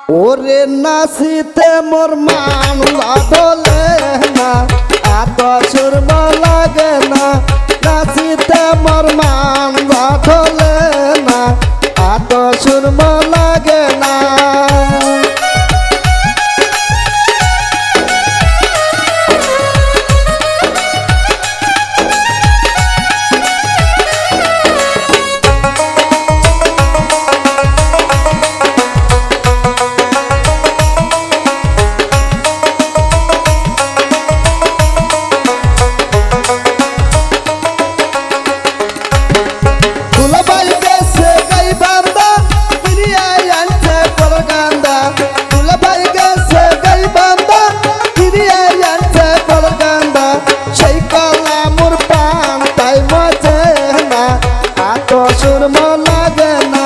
ওরে নাচিতে মোর মান ধলে না, এত সুরম লাগে না। নাচিতে মোর মান ধলে না, এত সুরম লাগে না। সুরম লাগে না,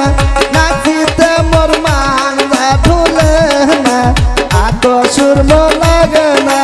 নাচিতে মোর মান ধুলে না, এত সুরম লাগে না।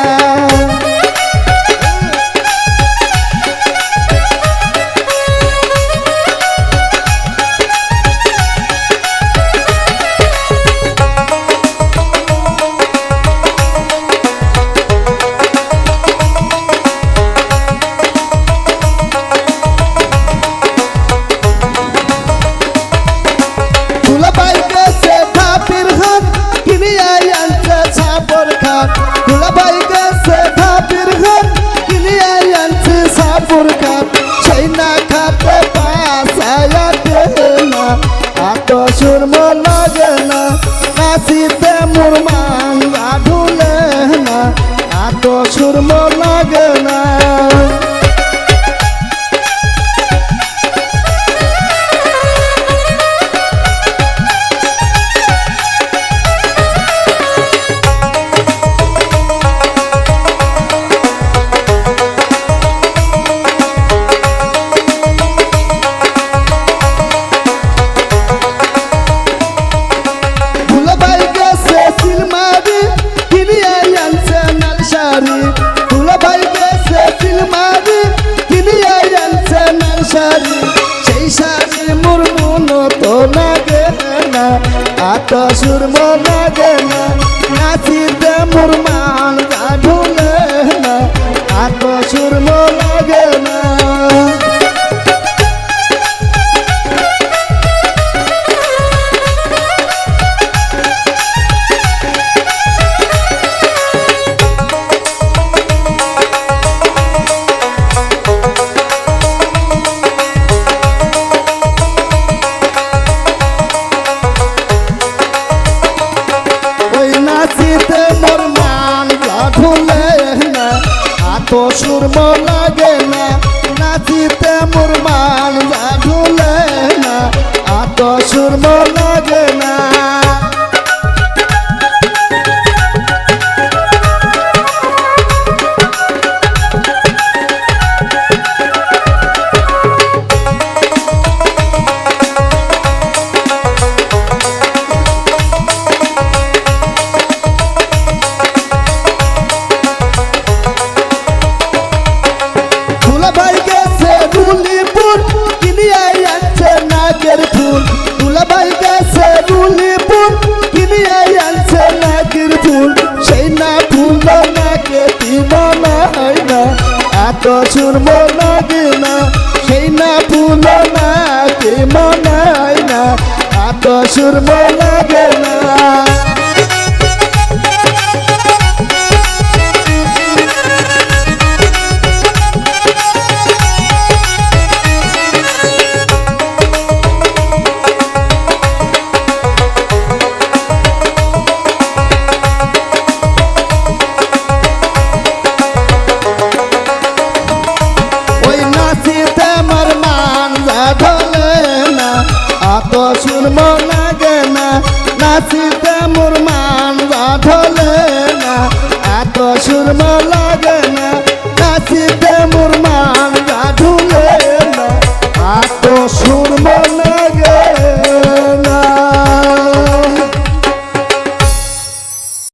দুলাভাই গেছে ধাপির ঘাট কিনিয়ে আনছে সাপুর ঘাট, সেই না খাতে পাশায়াতে না, এত সুরম লাগে না। নাচিতে মোর মান ধুলে না, এত সুরম লাগে না। সেই শাড়ি মোর মন তো লাগে না, এত সুরম লাগে না। নাচিতে মোর মান ধুলে না, এত সুরম লাগে না। নাচিতে মোর মান ধুলে না, এত সুরম লাগে না। নাচিতে মোর মান ধুলে না, এত সুরম লাগে না। দুলাভাই গেছে রুলিপুর কিনিয়ে আনছে নাগের ফুল, দুলাভাই গেছে রুলিপুর কিনিয়ে আনছে নাগের ফুল, সেই না ফুল নাকে মনে হয় না, এত সুরম লাগে না। সেই না ফুল নাকে মনে হয় না, এত সুরম লাগে না। এত সুরম লাগে না, নাচিতে